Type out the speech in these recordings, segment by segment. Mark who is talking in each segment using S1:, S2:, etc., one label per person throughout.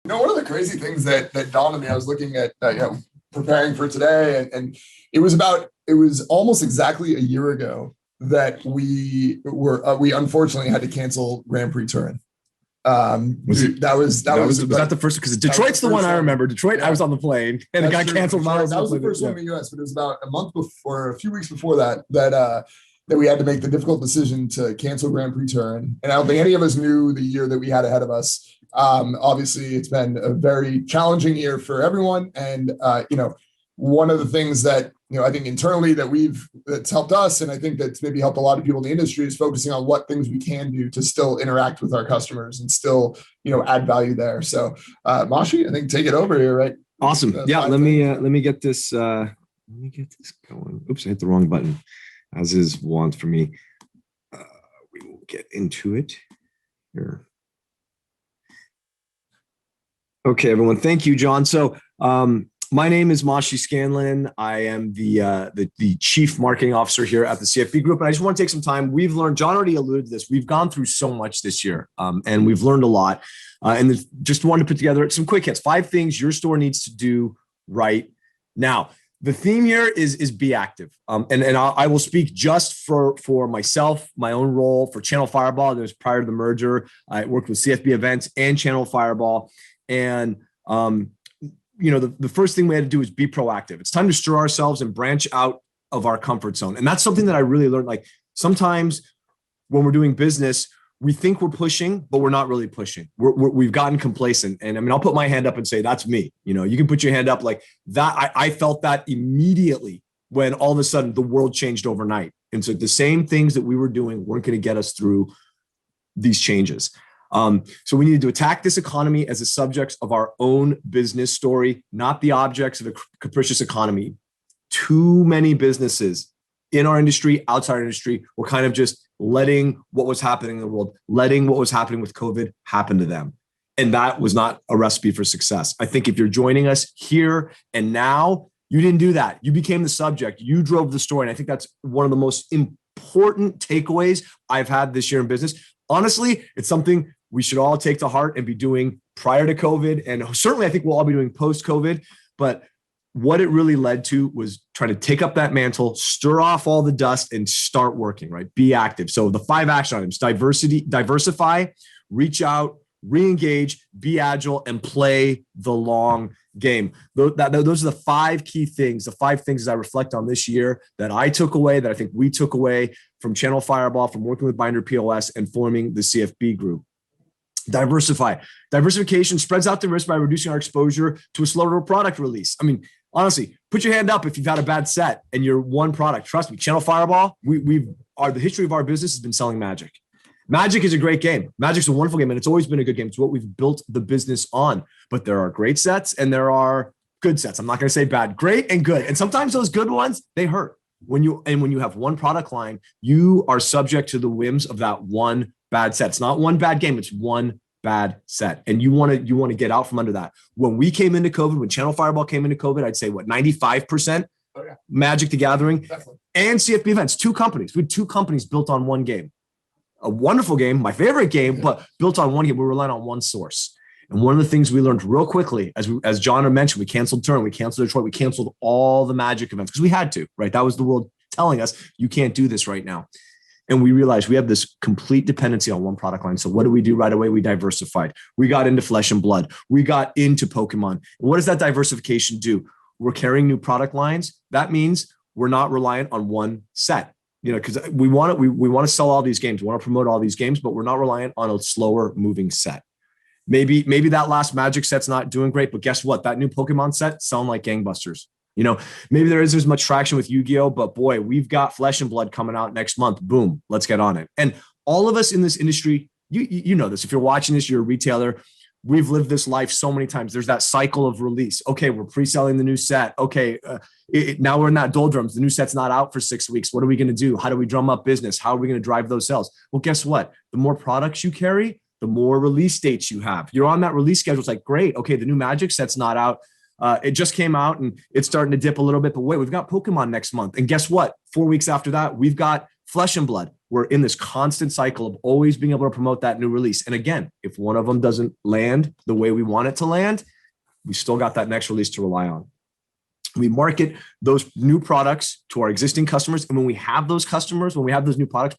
S1: One of the crazy things that dawned on me, I was looking at, preparing for today, and it was almost exactly a year ago that we unfortunately had to cancel Grand Prix Turin. Was that
S2: the first? Because Detroit's the one I remember. Detroit, yeah. I was on the plane and it got canceled.
S1: That was the first one in the US, but it was about a month before, a few weeks before that we had to make the difficult decision to cancel Grand Prix Turin. And I don't think any of us knew the year that we had ahead of us. Obviously, it's been a very challenging year for everyone. And, one of the things that, I think internally that's helped us, and I think that's maybe helped a lot of people in the industry, is focusing on what things we can do to still interact with our customers and still, add value there. So, Mashi, I think take it over here, right?
S2: Awesome. Yeah. Let me get this going. Oops, I hit the wrong button, as is wont for me. We will get into it here. Okay, everyone. Thank you, John. So, my name is Mashi Scanlan. I am the Chief Marketing Officer here at the CFB Group. And I just want to take some time. We've learned, John already alluded to this, we've gone through so much this year, and we've learned a lot. And just wanted to put together some quick hits, 5 things your store needs to do right now. The theme here is be active. And I will speak just for myself, my own role for Channel Fireball. That was prior to the merger. I worked with CFB Events and Channel Fireball. And the first thing we had to do is be proactive. It's time to stir ourselves and branch out of our comfort zone. And that's something that I really learned. Like, sometimes when we're doing business, we think we're pushing, but we're not really pushing. We've gotten complacent. And I mean, I'll put my hand up and say, that's me. You can put your hand up like that. I felt that immediately when all of a sudden the world changed overnight. And so the same things that we were doing weren't going to get us through these changes. So we needed to attack this economy as the subjects of our own business story, not the objects of a capricious economy. Too many businesses in our industry, outside our industry, were kind of just letting what was happening in the world, letting what was happening with COVID happen to them. And that was not a recipe for success. I think if you're joining us here and now, you didn't do that. You became the subject. You drove the story. And I think that's one of the most important takeaways I've had this year in business. Honestly, it's something we should all take to heart and be doing prior to COVID. And certainly I think we'll all be doing post-COVID. But what it really led to was trying to take up that mantle, stir off all the dust, and start working, right? Be active. So the 5 action items: diversify, reach out, reengage, be agile, and play the long game. Those are the 5 key things, the 5 things as I reflect on this year that I took away, that I think we took away from Channel Fireball, from working with Binder POS and forming the CFB Group. Diversify. Diversification spreads out the risk by reducing our exposure to a slower product release. I mean, honestly, put your hand up if you've had a bad set and you're one product. Trust me, Channel Fireball, the history of our business has been selling Magic. Magic is a great game. Magic's a wonderful game, and it's always been a good game. It's what we've built the business on. But there are great sets and there are good sets. I'm not going to say bad, great and good. And sometimes those good ones, they hurt. When you have one product line, you are subject to the whims of that one bad set. It's not one bad game, it's one bad set. And you want to get out from under that. When we came into COVID, when Channel Fireball came into COVID, I'd say 95% Magic the Gathering. Definitely. And CFB Events, 2 companies. We had 2 companies built on one game. A wonderful game, my favorite game, but built on one game. We relied on one source. And one of the things we learned real quickly, as John mentioned, we canceled Turin, we canceled Detroit, we canceled all the Magic events because we had to, right? That was the world telling us, you can't do this right now. And we realized we have this complete dependency on one product line. So what did we do right away? We diversified. We got into Flesh and Blood. We got into Pokemon. And what does that diversification do? We're carrying new product lines. That means we're not reliant on one set. Because we want to sell all these games. We want to promote all these games, but we're not reliant on a slower moving set. Maybe that last Magic set's not doing great, but guess what? That new Pokemon set selling like gangbusters. Maybe there isn't as much traction with Yu-Gi-Oh, but boy, we've got Flesh and Blood coming out next month. Boom, let's get on it. And all of us in this industry, you know this. If you're watching this, you're a retailer. We've lived this life so many times. There's that cycle of release. Okay, we're pre-selling the new set. Okay, now we're in that doldrums. The new set's not out for 6 weeks. What are we going to do? How do we drum up business? How are we going to drive those sales? Well, guess what? The more products you carry, the more release dates you have. You're on that release schedule. It's like, great. Okay, the new Magic set's not out. It just came out and it's starting to dip a little bit. But wait, we've got Pokemon next month. And guess what? 4 weeks after that, we've got Flesh and Blood. we're in this constant cycle of always being able to promote that new release. And again, if one of them doesn't land the way we want it to land, we still got that next release to rely on. We market those new products to our existing customers. And when we have those customers, when we have those new products,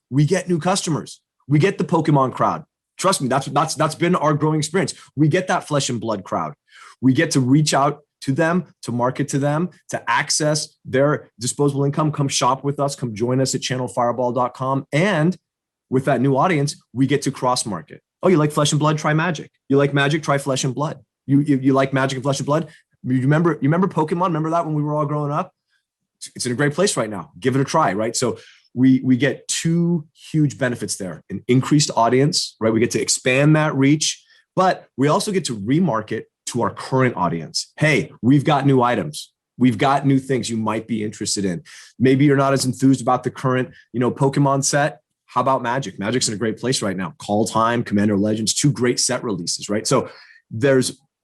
S2: we get new customers. We get the Pokemon crowd. Trust me, that's been our growing experience. We get that flesh and blood crowd. We get to reach out to them, to market to them, to access their disposable income. Come shop with us. Come join us at channelfireball.com. And with that new audience, we get to cross market. Oh, you like flesh and blood? Try magic. You like magic? Try flesh and blood. You like magic and flesh and blood? You remember Pokemon? Remember that when we were all growing up? It's in a great place right now. Give it a try, right? So we get two huge benefits there: an increased audience, right? We get to expand that reach, but we also get to remarket to our current audience. Hey, we've got new items. We've got new things you might be interested in. Maybe you're not as enthused about the current, Pokemon set. How about Magic? Magic's in a great place right now. Call Time, Commander Legends, two great set releases, right? So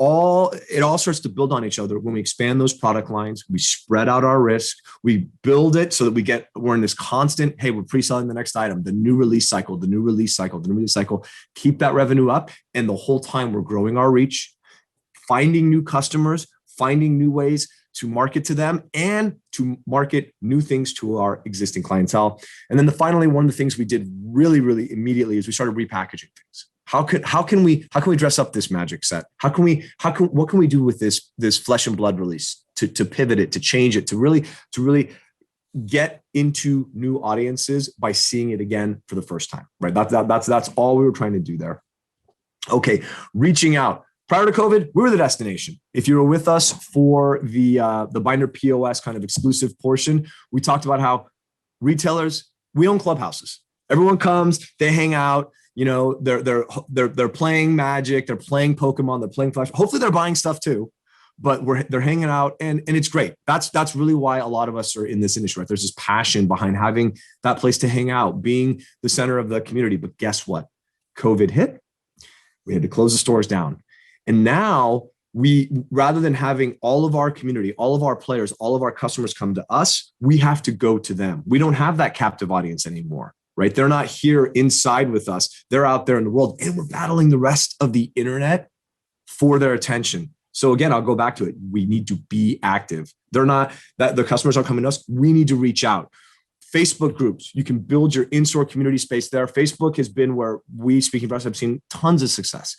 S2: it all starts to build on each other. When we expand those product lines, we spread out our risk, we build it so that we're in this constant, hey, we're pre-selling the next item, the new release cycle, keep that revenue up. And the whole time we're growing our reach, finding new customers, finding new ways to market to them and to market new things to our existing clientele. And then finally, one of the things we did really, really immediately is we started repackaging things. How can we dress up this Magic set? What can we do with this flesh and blood release to pivot it, to change it, to really get into new audiences by seeing it again for the first time, right? That's all we were trying to do there. Okay, reaching out. Prior to COVID, we were the destination. If you were with us for the Binder POS kind of exclusive portion, we talked about how retailers, we own clubhouses. Everyone comes, they hang out. They're playing Magic, they're playing Pokemon, they're playing Flash. Hopefully they're buying stuff too, but they're hanging out and it's great. That's really why a lot of us are in this industry, right? There's this passion behind having that place to hang out, being the center of the community. But guess what? COVID hit. We had to close the stores down. And now rather than having all of our community, all of our players, all of our customers come to us, we have to go to them. We don't have that captive audience anymore. Right? They're not here inside with us. They're out there in the world and we're battling the rest of the internet for their attention. So again, I'll go back to it. We need to be active. The customers are coming to us. We need to reach out. Facebook groups, you can build your in-store community space there. Facebook has been where speaking for us, have seen tons of success.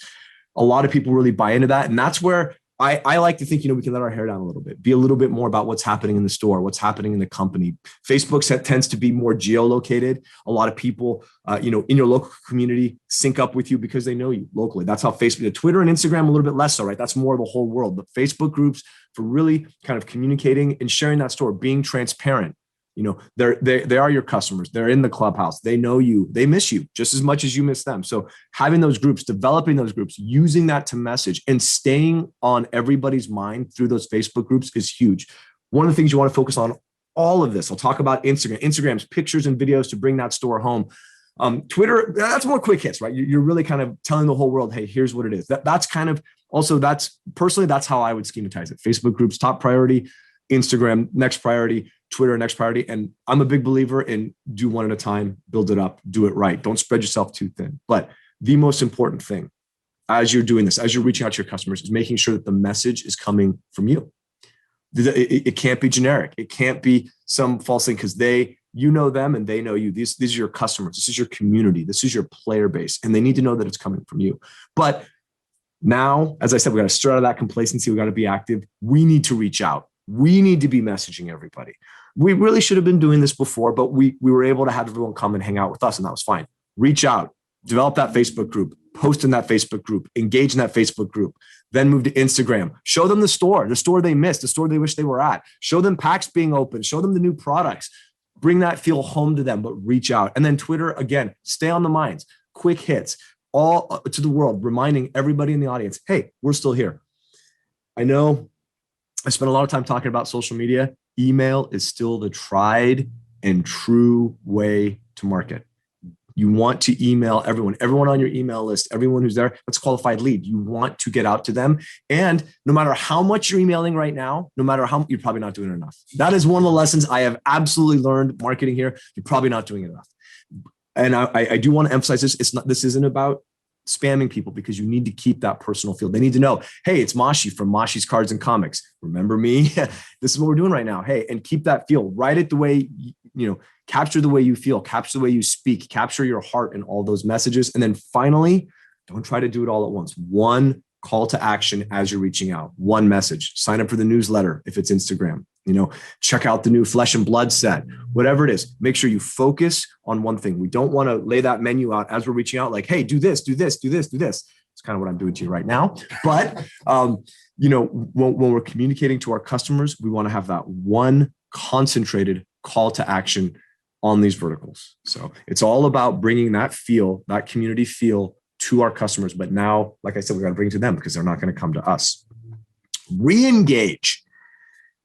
S2: A lot of people really buy into that. And that's where I like to think, we can let our hair down a little bit, be a little bit more about what's happening in the store, what's happening in the company. Facebook tends to be more geolocated. A lot of people, in your local community sync up with you because they know you locally. That's how Facebook, Twitter and Instagram, a little bit less so, right? That's more of the whole world. But Facebook groups for really kind of communicating and sharing that store, being transparent. They are your customers. They're in the clubhouse. They know you. They miss you just as much as you miss them. So having those groups, developing those groups, using that to message and staying on everybody's mind through those Facebook groups is huge. One of the things you want to focus on all of this. I'll talk about Instagram's pictures and videos to bring that store home. Twitter, that's more quick hits, right? You're really kind of telling the whole world, hey, here's what it is. That's kind of also, that's how I would schematize it. Facebook groups, top priority. Instagram, next priority. Twitter, next priority. And I'm a big believer in do one at a time, build it up, do it right. Don't spread yourself too thin. But the most important thing as you're doing this, as you're reaching out to your customers, is making sure that the message is coming from you. It can't be generic. It can't be some false thing because you know them and they know you. These are your customers. This is your community. This is your player base. And they need to know that it's coming from you. But now, as I said, we got to stir out of that complacency. We got to be active. We need to reach out. We need to be messaging everybody. We really should have been doing this before, but we were able to have everyone come and hang out with us, and that was fine. Reach out, develop that Facebook group, post in that Facebook group, engage in that Facebook group, then move to Instagram. Show them the store they missed, the store they wish they were at. Show them packs being open. Show them the new products. Bring that feel home to them, but reach out. And then Twitter, again, stay on the minds, quick hits, all to the world, reminding everybody in the audience, hey, we're still here. I know I spent a lot of time talking about social media. Email is still the tried and true way to market. You want to email everyone on your email list, everyone who's there, that's a qualified lead. You want to get out to them. And no matter how much you're emailing right now, you're probably not doing it enough. That is one of the lessons I have absolutely learned marketing here. You're probably not doing it enough. And I do want to emphasize this. This isn't about spamming people, because you need to keep that personal feel. They need to know, hey, it's Mashi from Mashi's Cards and Comics. Remember me? This is what we're doing right now. Hey, and keep that feel. Write it the way, capture the way you feel, capture the way you speak, capture your heart in all those messages. And then finally, don't try to do it all at once. One call to action as you're reaching out, one message. Sign up for the newsletter if it's Instagram. Check out the new Flesh and Blood set, whatever it is. Make sure you focus on one thing. We don't want to lay that menu out as we're reaching out, like, hey, do this, do this, do this, do this. It's kind of what I'm doing to you right now. But, when we're communicating to our customers, we want to have that one concentrated call to action on these verticals. So it's all about bringing that feel, that community feel to our customers. But now, like I said, we got to bring it to them because they're not going to come to us. Reengage.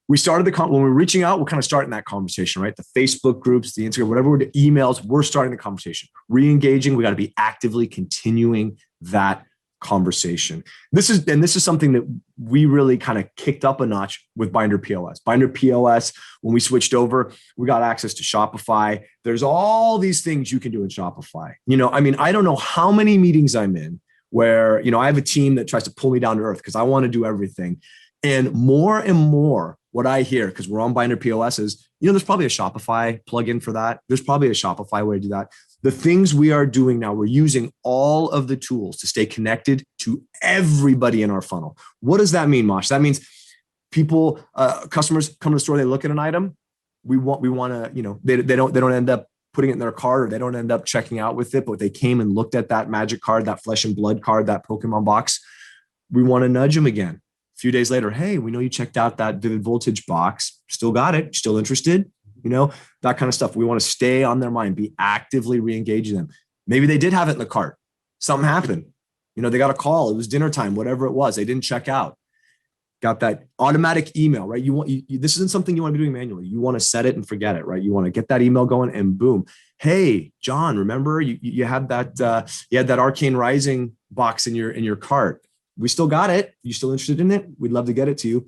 S2: We started when we're reaching out, we're kind of starting that conversation, right? The Facebook groups, the Instagram, whatever, the emails, we're starting the conversation. Reengaging, we got to be actively continuing that conversation. This is something that we really kind of kicked up a notch with Binder POS. Binder POS, when we switched over, we got access to Shopify. There's all these things you can do in Shopify. I don't know how many meetings I'm in where, I have a team that tries to pull me down to earth because I want to do everything. And more, what I hear, because we're on Binder POS, is, there's probably a Shopify plugin for that. There's probably a Shopify way to do that. The things we are doing now, we're using all of the tools to stay connected to everybody in our funnel. What does that mean, Mosh? That means people, customers come to the store, they look at an item. We want to, they don't end up putting it in their cart, or they don't end up checking out with it, but they came and looked at that magic card, that Flesh and Blood card, that Pokemon box. We want to nudge them again. A few days later, hey, we know you checked out that Vivid Voltage box. Still got it. Still interested? That kind of stuff. We want to stay on their mind, be actively re-engaging them. Maybe they did have it in the cart. Something happened. They got a call. It was dinner time, whatever it was. They didn't check out. Got that automatic email, right? This isn't something you want to be doing manually. You want to set it and forget it, right? You want to get that email going and boom. Hey, John, remember you had that Arcane Rising box in your cart. We still got it. You still interested in it? We'd love to get it to you.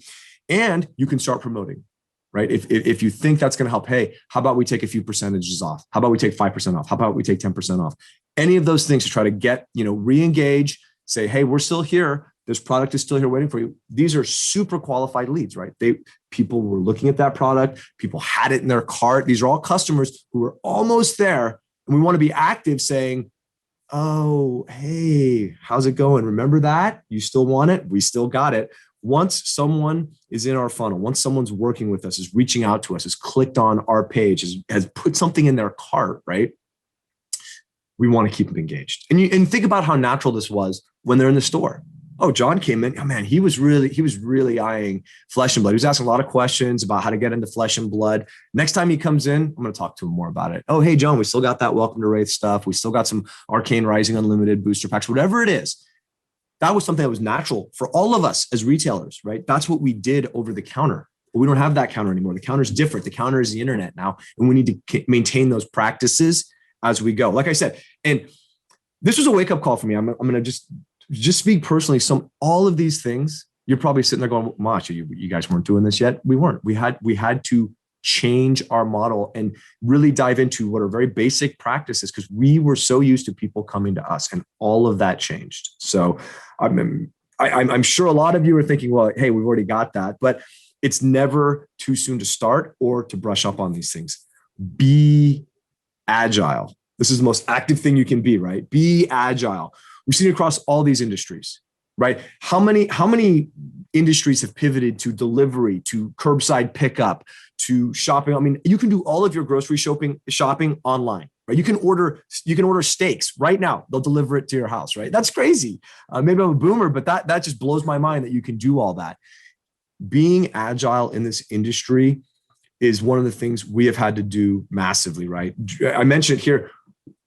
S2: And you can start promoting, right? If you think that's going to help, hey, how about we take a few percentages off? How about we take 5% off? How about we take 10% off? Any of those things to try to get, re-engage, say, hey, we're still here. This product is still here waiting for you. These are super qualified leads, right? People were looking at that product. People had it in their cart. These are all customers who are almost there. And we want to be active saying, oh, hey, how's it going? Remember that? You still want it? We still got it. Once someone is in our funnel, once someone's working with us, is reaching out to us, has clicked on our page, has put something in their cart, right? We want to keep them engaged. And think about how natural this was when they're in the store. Oh, John came in. Oh man, he was really eyeing Flesh and Blood. He was asking a lot of questions about how to get into Flesh and Blood. Next time he comes in, I'm going to talk to him more about it. Oh, hey, John, we still got that Welcome to Wraith stuff. We still got some Arcane Rising Unlimited booster packs, whatever it is. That was something that was natural for all of us as retailers, right? That's what we did over the counter. But we don't have that counter anymore. The counter is different. The counter is the internet now. And we need to maintain those practices as we go. Like I said, and this was a wake-up call for me. I'm going to just speak personally. All of these things, you're probably sitting there going, Mashi, you guys weren't doing this yet. We weren't. We had to change our model and really dive into what are very basic practices, because we were so used to people coming to us, and all of that changed. So I'm sure a lot of you are thinking, well, hey, we've already got that, but it's never too soon to start or to brush up on these things. Be agile. This is the most active thing you can be, right? Be agile. We've seen it across all these industries, right? How many industries have pivoted to delivery, to curbside pickup, to shopping? I mean, you can do all of your grocery shopping online, right? You can order steaks right now. They'll deliver it to your house, right? That's crazy. Maybe I'm a boomer, but that just blows my mind that you can do all that. Being agile in this industry is one of the things we have had to do massively, right? I mentioned it here.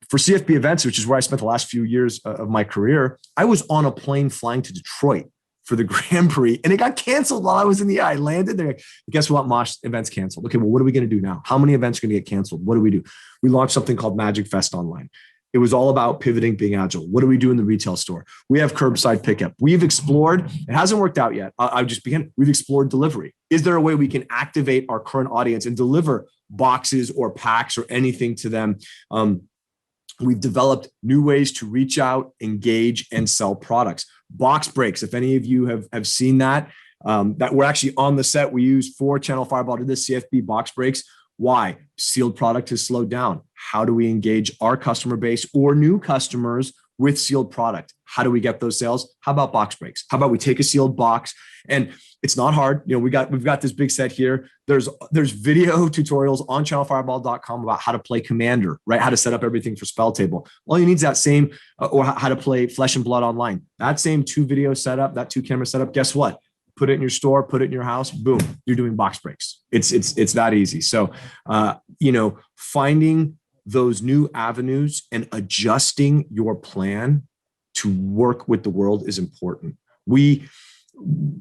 S2: For CFB events, which is where I spent the last few years of my career, I was on a plane flying to Detroit for the Grand Prix, and it got canceled while I was in the air. I landed there. Guess what? Mosh, events canceled. Okay, well, what are we going to do now? How many events are going to get canceled? What do? We launched something called Magic Fest Online. It was all about pivoting, being agile. What do we do in the retail store? We have curbside pickup. We've explored. It hasn't worked out yet. We've explored delivery. Is there a way we can activate our current audience and deliver boxes or packs or anything to them? We've developed new ways to reach out, engage, and sell products. Box breaks, if any of you have seen that we're actually on the set. We use 4 Channel Fireball to this CFB box breaks. Why? Sealed product has slowed down. How do we engage our customer base or new customers with sealed product? How do we get those sales? How about box breaks? How about we take a sealed box? And it's not hard. We've got this big set here. There's video tutorials on channelfireball.com about how to play Commander, right? How to set up everything for Spell Table. All you need is that same, or how to play Flesh and Blood online. That same 2 video setup, that 2 camera setup. Guess what? Put it in your store, put it in your house, boom, you're doing box breaks. It's that easy. So, finding those new avenues and adjusting your plan to work with the world is important.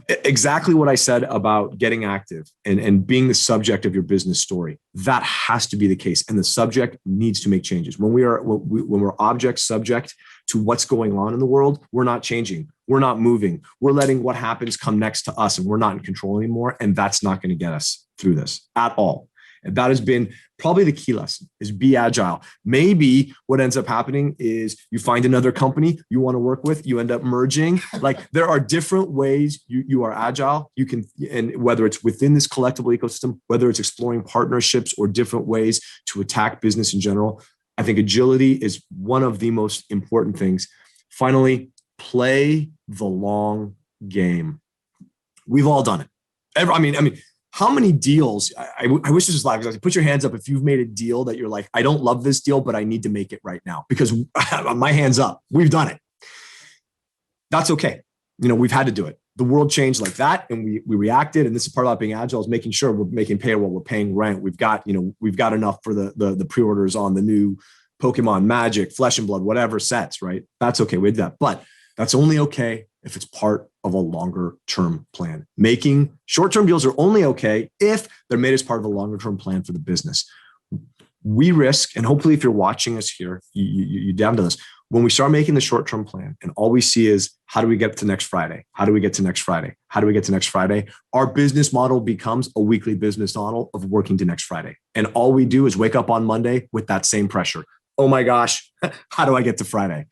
S2: Exactly what I said about getting active and being the subject of your business story, that has to be the case. And the subject needs to make changes. When we're object subject to what's going on in the world, we're not changing. We're not moving. We're letting what happens come next to us, and we're not in control anymore. And that's not going to get us through this at all. And that has been probably the key lesson, is be agile. Maybe what ends up happening is you find another company you want to work with, you end up merging. Like, there are different ways you are agile. You can, and whether it's within this collectible ecosystem, whether it's exploring partnerships or different ways to attack business in general, I think agility is one of the most important things. Finally, play the long game. We've all done it. I mean, how many deals? I wish this was live. Put your hands up if you've made a deal that you're like, I don't love this deal, but I need to make it right now, because my hands up. We've done it. That's okay. We've had to do it. The world changed like that, and we reacted. And this is part about being agile, is making sure we're making payroll, we're paying rent. We've got enough for the pre-orders on the new Pokemon, Magic, Flesh and Blood, whatever sets, right? That's okay. We did that, but that's only okay if it's part of a longer term plan. Making short-term deals are only okay if they're made as part of a longer term plan for the business. We risk, and hopefully if you're watching us here, you down to this. When we start making the short-term plan and all we see is, how do we get to next Friday? How do we get to next Friday? How do we get to next Friday? Our business model becomes a weekly business model of working to next Friday. And all we do is wake up on Monday with that same pressure. Oh my gosh, how do I get to Friday?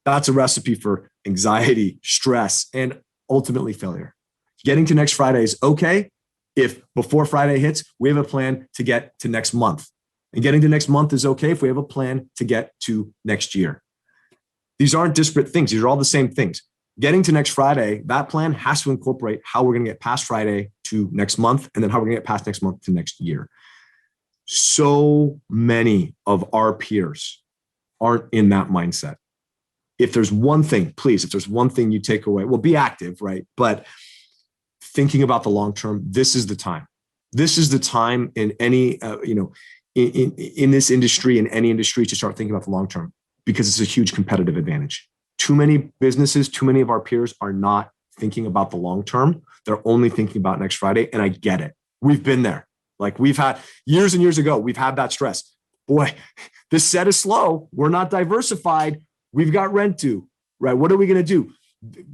S2: That's a recipe for anxiety, stress, and ultimately failure. Getting to next Friday is okay if before Friday hits, we have a plan to get to next month. And getting to next month is okay if we have a plan to get to next year. These aren't disparate things. These are all the same things. Getting to next Friday, that plan has to incorporate how we're going to get past Friday to next month, and then how we're going to get past next month to next year. So many of our peers aren't in that mindset. If there's one thing, please, if there's one thing you take away, well, be active, right? But thinking about the long term, this is the time. This is the time in any, in this industry, in any industry, to start thinking about the long term, because it's a huge competitive advantage. Too many businesses, too many of our peers are not thinking about the long term. They're only thinking about next Friday. And I get it. We've been there. Like, we've had years and years ago, we've had that stress. Boy, this set is slow. We're not diversified. We've got rent due, right? What are we going to do?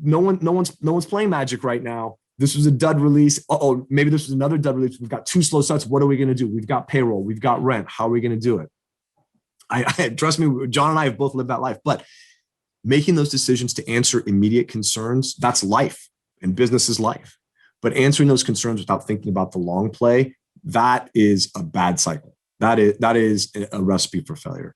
S2: No one's playing Magic right now. This was a dud release. Oh, maybe this was another dud release. We've got 2 slow sets. What are we going to do? We've got payroll. We've got rent. How are we going to do it? I trust me, John and I have both lived that life, but making those decisions to answer immediate concerns, that's life, and business is life. But answering those concerns without thinking about the long play, that is a bad cycle. That is a recipe for failure.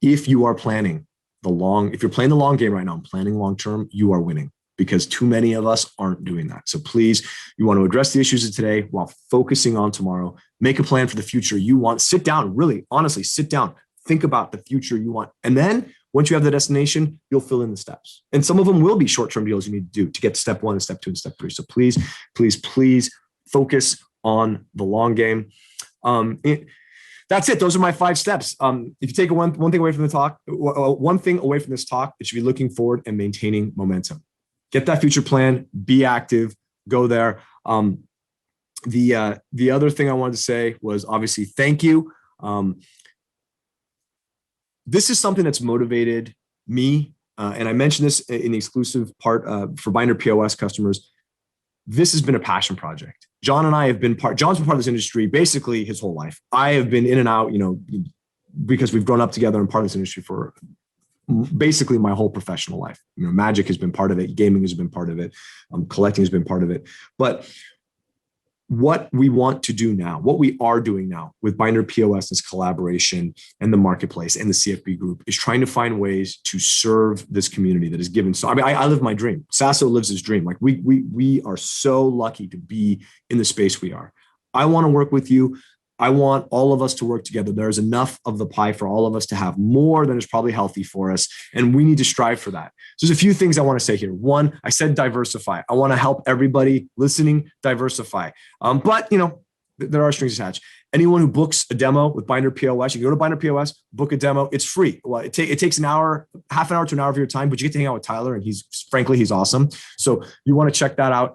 S2: If you are planning if you're playing the long game right now and planning long-term, you are winning, because too many of us aren't doing that. So please, you want to address the issues of today while focusing on tomorrow. Make a plan for the future you want. Sit down, really, honestly, sit down. Think about the future you want. And then once you have the destination, you'll fill in the steps. And some of them will be short-term deals you need to do to get to step 1 and step 2 and step 3. So please, please, please focus on the long game. That's it. Those are my 5 steps. If you take one thing away from the talk, one thing away from this talk, it should be looking forward and maintaining momentum. Get that future plan, be active, go there. The other thing I wanted to say was, obviously, thank you. This is something that's motivated me. And I mentioned this in the exclusive part for Binder POS customers. This has been a passion project. John and I have been John's been part of this industry basically his whole life. I have been in and out, because we've grown up together and part of this industry for basically my whole professional life. Magic has been part of it. Gaming has been part of it. Collecting has been part of it. But what we want to do now, what we are doing now with Binder POS, this collaboration and the marketplace and the CFB group, is trying to find ways to serve this community that is given. So I live my dream. Sasso lives his dream. Like we are so lucky to be in the space we are. I want to work with you. I want all of us to work together. There's enough of the pie for all of us to have more than is probably healthy for us. And we need to strive for that. So there's a few things I want to say here. One, I said diversify. I want to help everybody listening diversify. But there are strings attached. Anyone who books a demo with Binder POS, you can go to Binder POS, book a demo. It's free. Well, it takes an hour, half an hour to an hour of your time, but you get to hang out with Tyler, and he's awesome. So you want to check that out.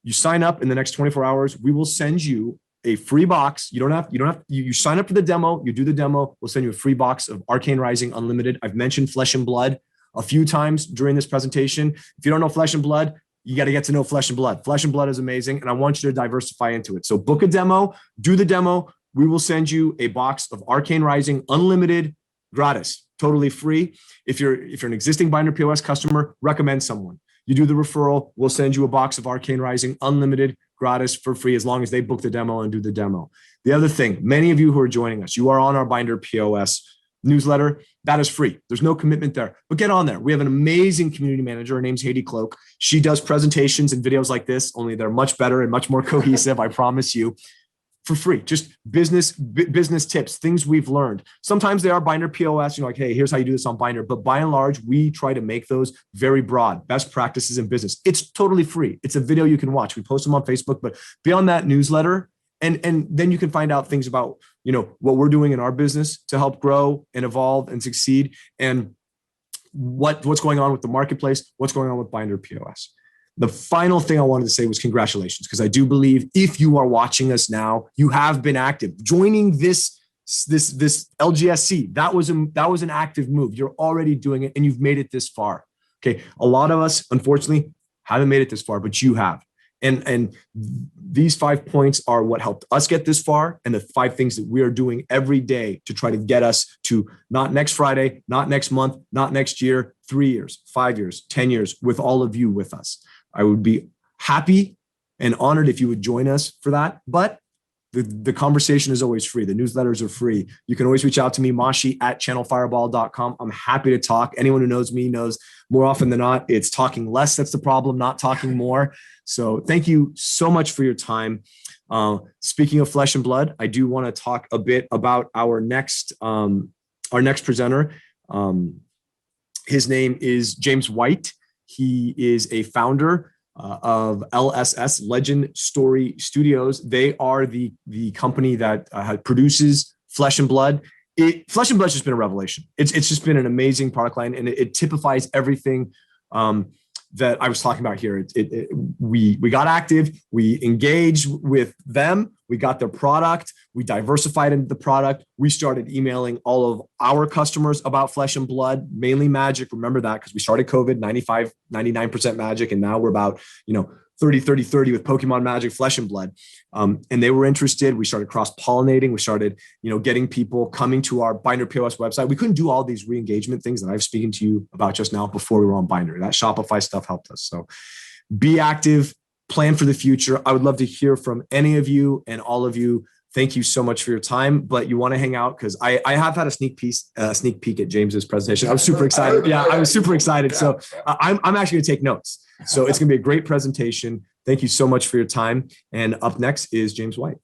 S2: You sign up in the next 24 hours. We will send you a free box. You sign up for the demo, you do the demo, we'll send you a free box of Arcane Rising Unlimited. I've mentioned Flesh and Blood a few times during this presentation. If you don't know Flesh and Blood, you got to get to know Flesh and Blood. Flesh and Blood is amazing, and I want you to diversify into it. So book a demo, do the demo. We will send you a box of Arcane Rising Unlimited, gratis, totally free. If you're an existing Binder POS customer, recommend someone. You do the referral, we'll send you a box of Arcane Rising Unlimited, gratis, for free, as long as they book the demo and do the demo. The other thing, many of you who are joining us, you are on our Binder POS newsletter. That is free. There's no commitment there, but get on there. We have an amazing community manager. Her name's Haiti Cloak. She does presentations and videos like this, only they're much better and much more cohesive, I promise you, for free. Just business tips, things we've learned. Sometimes they are Binder POS, like, hey, here's how you do this on Binder. But by and large, we try to make those very broad, best practices in business. It's totally free. It's a video you can watch. We post them on Facebook, but beyond that newsletter, and then you can find out things about, what we're doing in our business to help grow and evolve and succeed, and what's going on with the marketplace, what's going on with Binder POS. The final thing I wanted to say was congratulations, because I do believe if you are watching us now, you have been active. Joining this LGSC, that was an active move. You're already doing it, and you've made it this far. Okay, a lot of us, unfortunately, haven't made it this far, but you have. And these 5 points are what helped us get this far, and the 5 things that we are doing every day to try to get us to not next Friday, not next month, not next year, 3 years, 5 years, 10 years, with all of you with us. I would be happy and honored if you would join us for that. But the conversation is always free. The newsletters are free. You can always reach out to me, Mashi at channelfireball.com. I'm happy to talk. Anyone who knows me knows more often than not, it's talking less that's the problem, not talking more. So thank you so much for your time. Speaking of Flesh and Blood, I do want to talk a bit about our next presenter. His name is James White. He is a founder of LSS, Legend Story Studios. They are the company that produces Flesh and Blood. Flesh and Blood's just been a revelation. It's just been an amazing product line, and it typifies everything that I was talking about here. We got active, we engaged with them, we got their product, we diversified into the product. We started emailing all of our customers about Flesh and Blood, mainly Magic. Remember that, because we started COVID 95, 99% Magic, and now we're about 30, 30, 30 with Pokemon Magic, Flesh and Blood. And they were interested. We started cross-pollinating. We started, getting people coming to our Binder POS website. We couldn't do all these re-engagement things that I've spoken to you about just now before we were on Binder. That Shopify stuff helped us. So be active, plan for the future. I would love to hear from any of you and all of you. Thank you so much for your time, but you want to hang out because I have had a sneak peek at James's presentation. I was super excited. Yeah, I was super excited. So I'm actually going to take notes. So it's going to be a great presentation. Thank you so much for your time. And up next is James White.